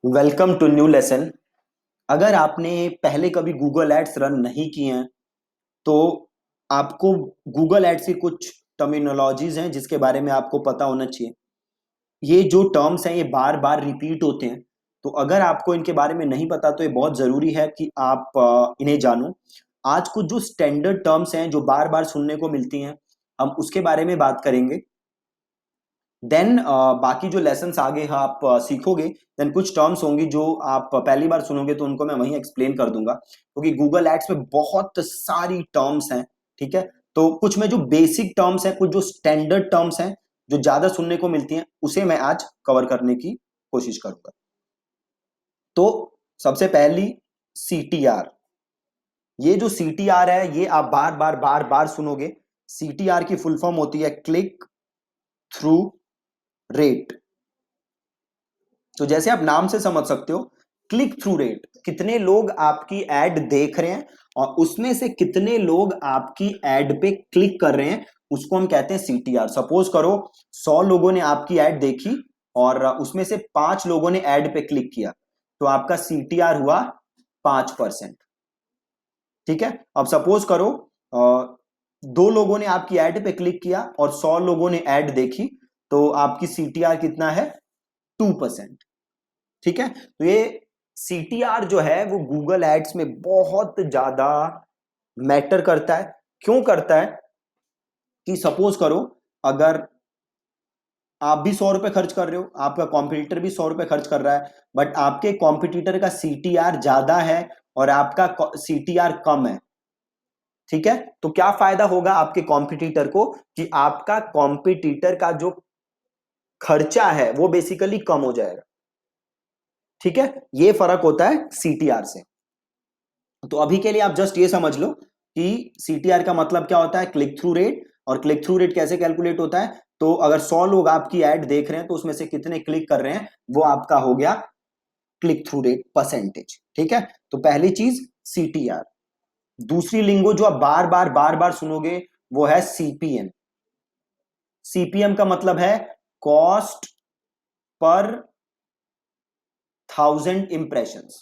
Welcome to new lesson. अगर आपने पहले कभी गूगल एड्स रन नहीं किए हैं तो आपको गूगल एड्स की कुछ टर्मिनोलॉजीज हैं जिसके बारे में आपको पता होना चाहिए। ये जो टर्म्स हैं ये बार बार रिपीट होते हैं, तो अगर आपको इनके बारे में नहीं पता तो ये बहुत ज़रूरी है कि आप इन्हें जानो। आज कुछ जो स्टैंडर्ड टर्म्स हैं जो बार बार सुनने को मिलती हैं, हम उसके बारे में बात करेंगे। देन बाकी जो लेसन्स आगे आप सीखोगे, देन कुछ टर्म्स होंगी जो आप पहली बार सुनोगे तो उनको मैं वहीं एक्सप्लेन कर दूंगा, क्योंकि गूगल एड्स में बहुत सारी टर्म्स हैं। ठीक है, तो कुछ में जो बेसिक टर्म्स हैं, कुछ जो स्टैंडर्ड टर्म्स हैं जो ज्यादा सुनने को मिलती हैं, उसे मैं आज कवर करने की कोशिश करूंगा। तो सबसे पहली सीटीआर। ये जो सीटीआर है ये आप बार बार बार बार सुनोगे। सीटीआर की फुल फॉर्म होती है क्लिक थ्रू रेट। तो जैसे आप नाम से समझ सकते हो, क्लिक थ्रू रेट, कितने लोग आपकी एड देख रहे हैं और उसमें से कितने लोग आपकी एड पे क्लिक कर रहे हैं, उसको हम कहते हैं सीटीआर। सपोज करो 100 लोगों ने आपकी एड देखी और उसमें से 5 लोगों ने एड पे क्लिक किया, तो आपका सीटीआर हुआ 5%। ठीक है, अब सपोज करो 2 लोगों ने आपकी एड पे क्लिक किया और 100 लोगों ने एड देखी, तो आपकी सीटीआर कितना है? 2%। ठीक है, तो ये सीटीआर जो है वो गूगल एड्स में बहुत ज्यादा मैटर करता है। क्यों करता है? कि सपोज करो अगर आप भी 100 रुपए खर्च कर रहे हो, आपका कॉम्पिटिटर भी 100 रुपए खर्च कर रहा है, बट आपके कॉम्पिटिटर का सीटीआर ज्यादा है और आपका सीटीआर कम है। ठीक है, तो क्या फायदा होगा आपके कॉम्पिटिटर को? कि आपका कॉम्पिटिटर का जो खर्चा है वो बेसिकली कम हो जाएगा। ठीक है, ये फर्क होता है सीटीआर से। तो अभी के लिए आप जस्ट ये समझ लो कि सीटीआर का मतलब क्या होता है, क्लिक थ्रू रेट। और क्लिक थ्रू रेट कैसे कैलकुलेट होता है? तो अगर 100 लोग आपकी ऐड देख रहे हैं तो उसमें से कितने क्लिक कर रहे हैं, वो आपका हो गया क्लिक थ्रू रेट परसेंटेज। ठीक है, तो पहली चीज सीटीआर। दूसरी लिंगो जो आप बार बार बार बार सुनोगे वो है सीपीएम। सीपीएम का मतलब है कॉस्ट पर 1000 इंप्रेशंस।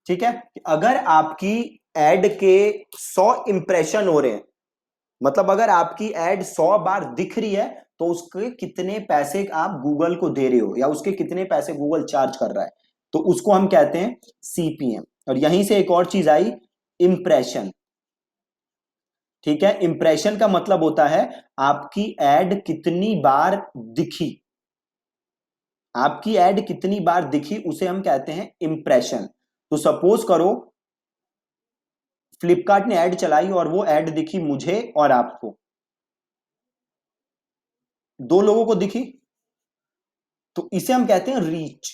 ठीक है, अगर आपकी एड के 100 इंप्रेशन हो रहे हैं, मतलब अगर आपकी एड 100 बार दिख रही है, तो उसके कितने पैसे आप गूगल को दे रहे हो या उसके कितने पैसे गूगल चार्ज कर रहा है, तो उसको हम कहते हैं सीपीएम। और यहीं से एक और चीज आई, इंप्रेशन। ठीक है, इंप्रेशन का मतलब होता है आपकी एड कितनी बार दिखी। आपकी एड कितनी बार दिखी उसे हम कहते हैं इंप्रेशन। तो सपोज करो फ्लिपकार्ट ने ऐड चलाई और वो ऐड दिखी मुझे और आपको, 2 लोगों को दिखी, तो इसे हम कहते हैं रीच।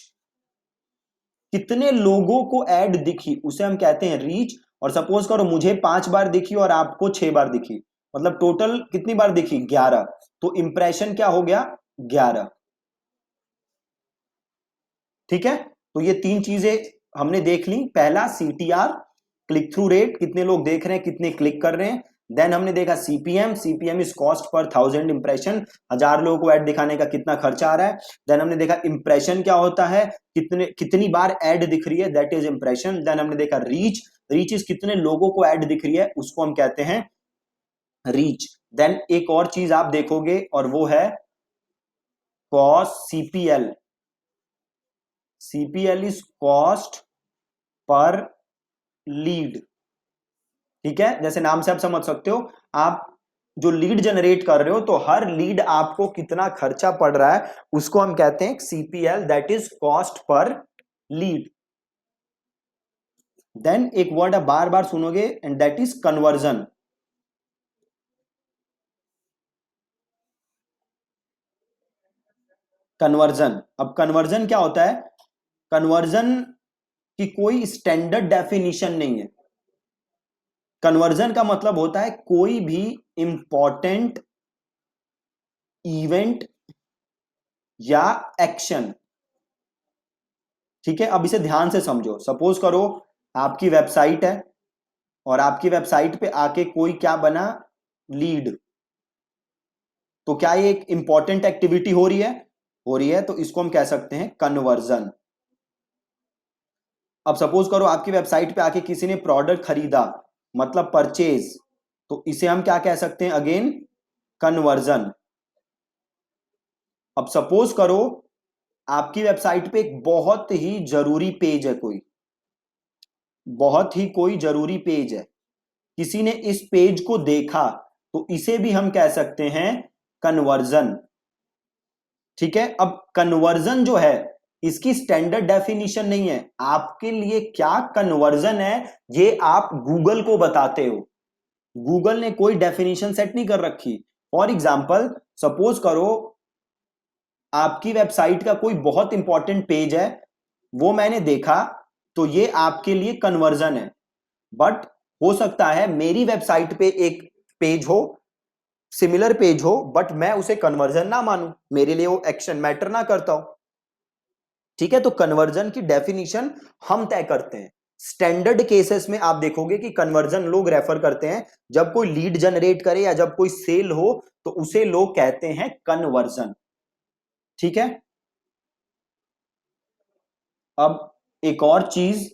कितने लोगों को ऐड दिखी उसे हम कहते हैं रीच। और सपोज करो मुझे 5 बार दिखी और आपको 6 बार दिखी, मतलब टोटल कितनी बार दिखी? 11। तो इंप्रेशन क्या हो गया? 11। ठीक है, तो ये 3 चीजें हमने देख ली। पहला सीटीआर, क्लिक थ्रू रेट, कितने लोग देख रहे हैं, कितने क्लिक कर रहे हैं। देन हमने देखा सीपीएम, सीपीएम इज कॉस्ट पर 1000 इंप्रेशन, 1000 लोगों को ऐड दिखाने का कितना खर्चा आ रहा है। देन हमने देखा इंप्रेशन क्या होता है, कितनी बार ऐड दिख रही है, दैट इज इंप्रेशन। देन हमने देखा रीच, रीच इज कितने लोगों को ऐड दिख रही है, उसको हम कहते हैं रीच। देन एक और चीज आप देखोगे और वो है cost, CPL. CPL is cost per lead. ठीक है, जैसे नाम से आप समझ सकते हो, आप जो लीड जनरेट कर रहे हो तो हर लीड आपको कितना खर्चा पड़ रहा है उसको हम कहते हैं CPL, that is cost per lead. Then एक वर्ड आप बार बार सुनोगे and that is conversion. Conversion, अब कन्वर्जन क्या होता है? कन्वर्जन की कोई स्टैंडर्ड डेफिनेशन नहीं है। कन्वर्जन का मतलब होता है कोई भी इंपॉर्टेंट इवेंट या एक्शन। ठीक है, अब इसे ध्यान से समझो। सपोज करो आपकी वेबसाइट है और आपकी वेबसाइट पे आके कोई क्या बना? लीड। तो क्या ये एक इंपॉर्टेंट एक्टिविटी हो रही है? हो रही है, तो इसको हम कह सकते हैं कन्वर्जन। अब सपोज करो आपकी वेबसाइट पे आके किसी ने प्रोडक्ट खरीदा, मतलब परचेज, तो इसे हम क्या कह सकते हैं, अगेन कन्वर्जन। अब सपोज करो आपकी वेबसाइट पे एक बहुत ही जरूरी पेज है, कोई बहुत ही कोई जरूरी पेज है, किसी ने इस पेज को देखा, तो इसे भी हम कह सकते हैं कन्वर्जन। ठीक है, अब कन्वर्जन जो है इसकी स्टैंडर्ड डेफिनेशन नहीं है, आपके लिए क्या कन्वर्जन है ये आप गूगल को बताते हो। गूगल ने कोई डेफिनेशन सेट नहीं कर रखी। फॉर एग्जाम्पल सपोज करो आपकी वेबसाइट का कोई बहुत इंपॉर्टेंट पेज है, वो मैंने देखा, तो ये आपके लिए कन्वर्जन है। बट हो सकता है मेरी वेबसाइट पे एक पेज हो, सिमिलर पेज हो, बट मैं उसे कन्वर्जन ना मानूं, मेरे लिए वो एक्शन मैटर ना करता हो। ठीक है, तो कन्वर्जन की डेफिनेशन हम तय करते हैं। स्टैंडर्ड केसेस में आप देखोगे कि कन्वर्जन लोग रेफर करते हैं जब कोई लीड जनरेट करे या जब कोई सेल हो, तो उसे लोग कहते हैं कन्वर्जन। ठीक है, अब एक और चीज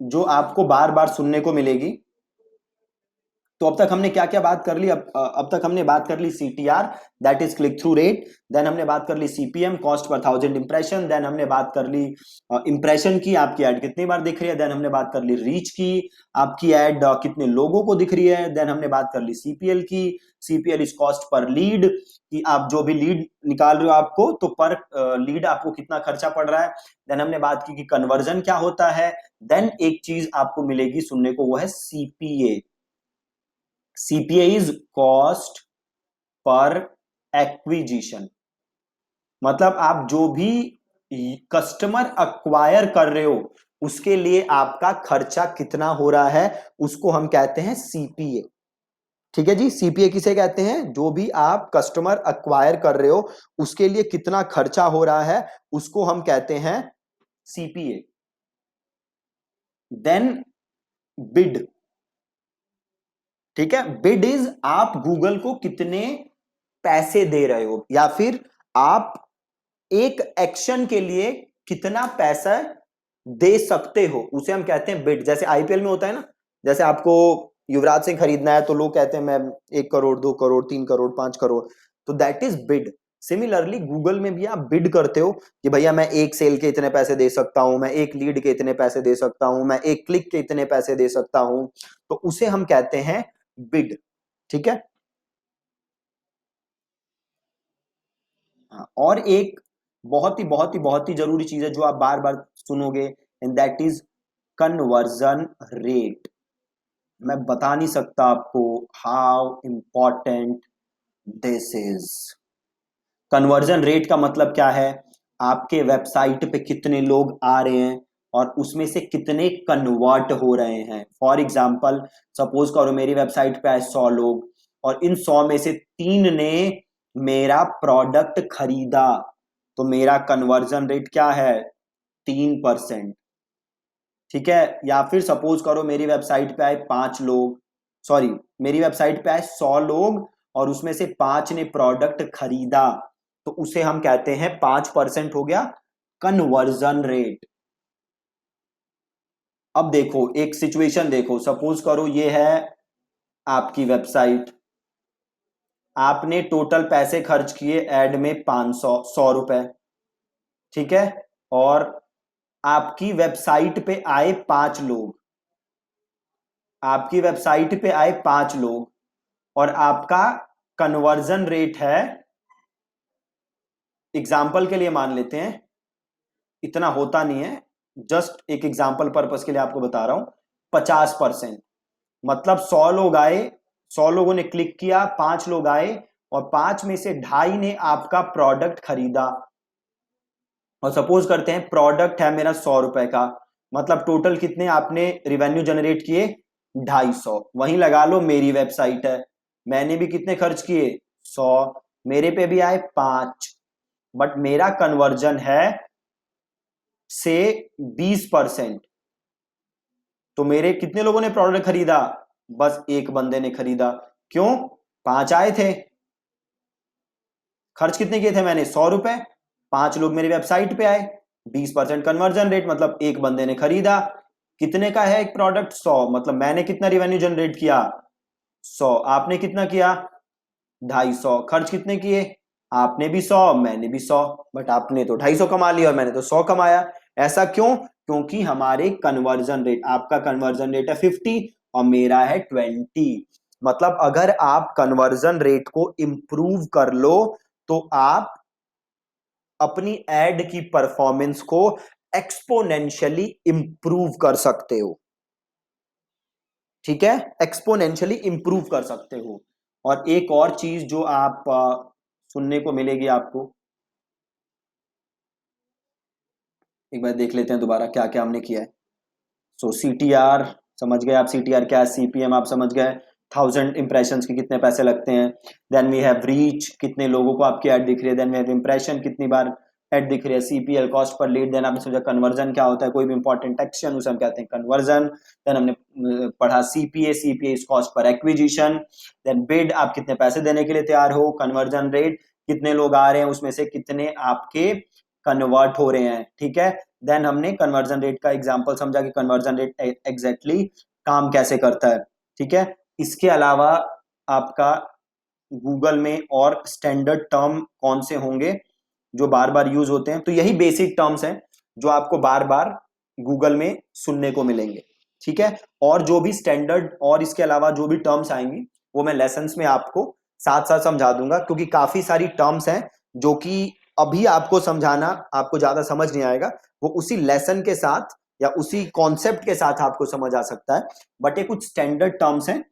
जो आपको बार बार सुनने को मिलेगी, तो अब तक हमने क्या क्या बात कर ली, अब तक हमने बात कर ली CTR, that is click through rate. Then हमने बात कर ली CPM, cost per thousand impression. Then हमने बात कर ली इंप्रेशन की, आपकी ऐड कितनी बार दिख रही है। देन हमने बात कर ली रीच की, आपकी ऐड कितने लोगों को दिख रही है। देन हमने बात कर ली सीपीएल की, CPL is cost per lead, कि आप जो भी लीड निकाल रहे हो आपको, तो पर लीड आपको कितना खर्चा पड़ रहा है। देन हमने बात की कि कन्वर्जन क्या होता है। देन एक चीज आपको मिलेगी सुनने को, वो है CPA. CPA is cost per acquisition, मतलब आप जो भी कस्टमर अक्वायर कर रहे हो उसके लिए आपका खर्चा कितना हो रहा है, उसको हम कहते हैं सीपीए। ठीक है जी, सीपीए किसे कहते हैं, जो भी आप कस्टमर अक्वायर कर रहे हो उसके लिए कितना खर्चा हो रहा है, उसको हम कहते हैं सीपीए। Then bid. ठीक है, बिड इज आप गूगल को कितने पैसे दे रहे हो, या फिर आप एक एक्शन के लिए कितना पैसा दे सकते हो, उसे हम कहते हैं बिड। जैसे आईपीएल में होता है ना, जैसे आपको युवराज सिंह खरीदना है तो लोग कहते हैं मैं 1 करोड़, 2 करोड़, 3 करोड़, 5 करोड़, तो that is bid. Similarly Google में भी आप बिड करते हो कि भैया मैं एक सेल के इतने पैसे दे सकता हूं, मैं एक लीड के इतने पैसे दे सकता हूं, मैं एक क्लिक के इतने पैसे दे सकता हूं, तो उसे हम कहते हैं बिड। ठीक है, हाँ, और एक बहुत ही जरूरी चीज है जो आप बार बार सुनोगे, and that is conversion rate. मैं बता नहीं सकता आपको how important this is. Conversion rate का मतलब क्या है, आपके वेबसाइट पे कितने लोग आ रहे हैं और उसमें से कितने कन्वर्ट हो रहे हैं। फॉर एग्जाम्पल सपोज करो मेरी वेबसाइट पे आए 100 लोग, और इन 100 में से 3 ने मेरा प्रोडक्ट खरीदा, तो मेरा कन्वर्जन रेट क्या है, 3%। ठीक है, या फिर सपोज करो मेरी वेबसाइट पे आए 5 लोग, सॉरी, मेरी वेबसाइट पे आए 100 लोग और उसमें से 5 ने प्रोडक्ट खरीदा, तो उसे हम कहते हैं 5% हो गया कन्वर्जन रेट। अब देखो एक सिचुएशन देखो, सपोज करो ये है आपकी वेबसाइट, आपने टोटल पैसे खर्च किए एड में 500 100 रुपए। ठीक है, और आपकी वेबसाइट पे आए 5 लोग, आपकी वेबसाइट पे आए 5 लोग, और आपका कन्वर्जन रेट है, एग्जाम्पल के लिए मान लेते हैं, इतना होता नहीं है, जस्ट एक एग्जाम्पल पर्पस के लिए आपको बता रहा हूं, 50%। मतलब 100 लोग आए, 100 लोगों ने क्लिक किया, 5 लोग आए, और 5 में से 2.5 ने आपका प्रोडक्ट खरीदा। और सपोज करते हैं प्रोडक्ट है मेरा 100 रुपए का, मतलब टोटल कितने आपने रिवेन्यू जनरेट किए, 250। वहीं लगा लो मेरी वेबसाइट है, मैंने भी कितने खर्च किए, 100, मेरे पे भी आए 5, बट मेरा कन्वर्जन है से 20%। तो मेरे कितने लोगों ने प्रोडक्ट खरीदा, बस एक बंदे ने खरीदा। क्यों, 5 आए थे, खर्च कितने किए थे मैंने, 100 रुपए, 5 लोग मेरी वेबसाइट पे आए, 20% कन्वर्जन रेट, मतलब एक बंदे ने खरीदा, कितने का है एक प्रोडक्ट, 100, मतलब मैंने कितना रिवेन्यू जनरेट किया, 100, आपने कितना किया, 250, खर्च कितने किए, आपने भी 100, मैंने भी 100, बट आपने तो 250 कमा लिया और मैंने तो 100 कमाया। ऐसा क्यों? क्योंकि हमारे कन्वर्जन रेट, आपका कन्वर्जन रेट है 50 और मेरा है 20। मतलब अगर आप कन्वर्जन रेट को इंप्रूव कर लो तो आप अपनी एड की परफॉर्मेंस को एक्सपोनेंशियली इंप्रूव कर सकते हो। ठीक है, एक्सपोनेंशियली इंप्रूव कर सकते हो। और एक और चीज जो आप सुनने को मिलेगी आपको, एक बार देख लेते हैं दोबारा क्या क्या हमने किया है। सो CTR समझ गए आप, CTR क्या है, CPM आप समझ गए, 1000 इंप्रेशन के कितने पैसे लगते हैं। देन वी हैव रीच, कितने लोगों को आपकी ऐड दिख रही है। देन वी हैव इंप्रेशन, कितनी बार ऐड दिख रही है। CPL, cost per lead. Then आपने समझा कन्वर्जन क्या होता है, कोई भी इंपॉर्टेंट एक्शन उसे हम कहते हैं कन्वर्जन। देन हमने पढ़ा CPA, CPA is cost per acquisition. Then bid, आप कितने पैसे देने के लिए तैयार हो। कन्वर्जन रेट, कितने लोग आ रहे हैं उसमें से कितने आपके कन्वर्ट हो रहे हैं। ठीक है, देन हमने कन्वर्जन रेट का एग्जांपल समझा कि कन्वर्जन रेट एग्जैक्टली काम कैसे करता है। ठीक है, इसके अलावा आपका गूगल में और स्टैंडर्ड टर्म कौन से होंगे जो बार बार यूज होते हैं, तो यही बेसिक टर्म्स हैं जो आपको बार बार गूगल में सुनने को मिलेंगे। ठीक है, और जो भी स्टैंडर्ड और इसके अलावा जो भी टर्म्स आएंगी वो मैं लेसन्स में आपको साथ साथ समझा दूंगा, क्योंकि काफी सारी टर्म्स हैं जो कि अभी आपको समझाना आपको ज्यादा समझ नहीं आएगा, वो उसी लेसन के साथ या उसी कॉन्सेप्ट के साथ आपको समझ आ सकता है। बट ये कुछ स्टैंडर्ड टर्म्स हैं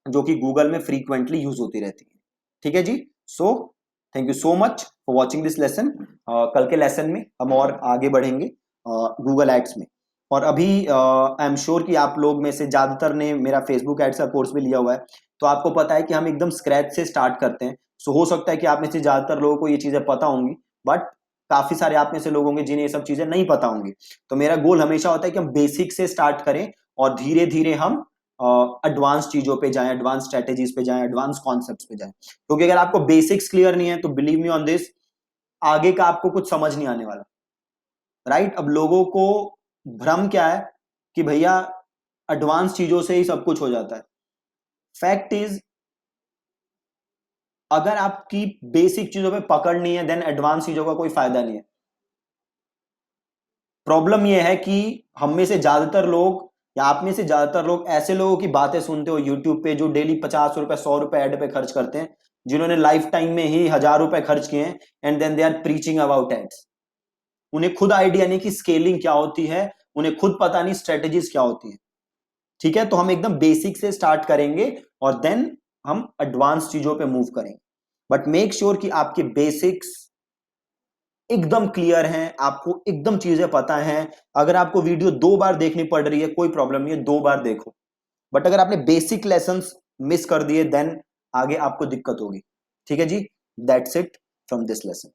जो कि गूगल में फ्रीक्वेंटली यूज होती रहती है। ठीक है जी, so thank you so much for watching this lesson. कल के लेसन में हम और आगे बढ़ेंगे गूगल एड्स में। और अभी आई एम श्योर कि आप लोग में से ज्यादातर ने मेरा फेसबुक एड्स का कोर्स भी लिया हुआ है, तो आपको पता है कि हम एकदम स्क्रैच से स्टार्ट करते हैं। सो हो सकता है कि आप में से ज्यादातर लोगों को ये चीजें पता होंगी, बट काफी सारे आप में से लोग होंगे जिन्हें ये सब चीजें नहीं पता होंगी। तो मेरा गोल हमेशा होता है कि हम बेसिक से स्टार्ट करें और धीरे धीरे हम एडवांस चीजों पे जाएं, एडवांस स्ट्रेटेजीज पे जाएं, एडवांस कॉन्सेप्ट्स पे जाएं। क्योंकि अगर आपको बेसिक्स क्लियर नहीं है तो बिलीव मी ऑन दिस, आगे का आपको कुछ समझ नहीं आने वाला। राइट, अब लोगों को भ्रम क्या है कि भैया एडवांस चीजों से ही सब कुछ हो जाता है। फैक्ट इज, अगर आपकी बेसिक चीजों पे पकड़ नहीं है देन एडवांस चीजों का कोई फायदा नहीं है। प्रॉब्लम यह है कि हम में से ज्यादातर लोग या आप में से ज्यादातर लोग ऐसे लोगों की बातें सुनते हो यूट्यूब पे जो डेली 50 रुपए 100 रुपए एड पे खर्च करते हैं, जिन्होंने लाइफ टाइम में ही 1000 रुपए खर्च किए हैं, and then they are preaching about ads. उन्हें खुद आइडिया नहीं कि स्केलिंग क्या होती है, उन्हें खुद पता नहीं स्ट्रेटेजीज क्या होती है। ठीक है, तो हम एकदम बेसिक से स्टार्ट करेंगे और देन हम एडवांस चीजों पे मूव करेंगे। बट मेक श्योर कि आपके बेसिक्स एकदम क्लियर हैं, आपको एकदम चीजें पता हैं। अगर आपको वीडियो 2 बार देखनी पड़ रही है कोई प्रॉब्लम नहीं है, 2 बार देखो। बट अगर आपने बेसिक लेसन्स मिस कर दिए देन आगे आपको दिक्कत होगी। ठीक है जी, that's it from this lesson.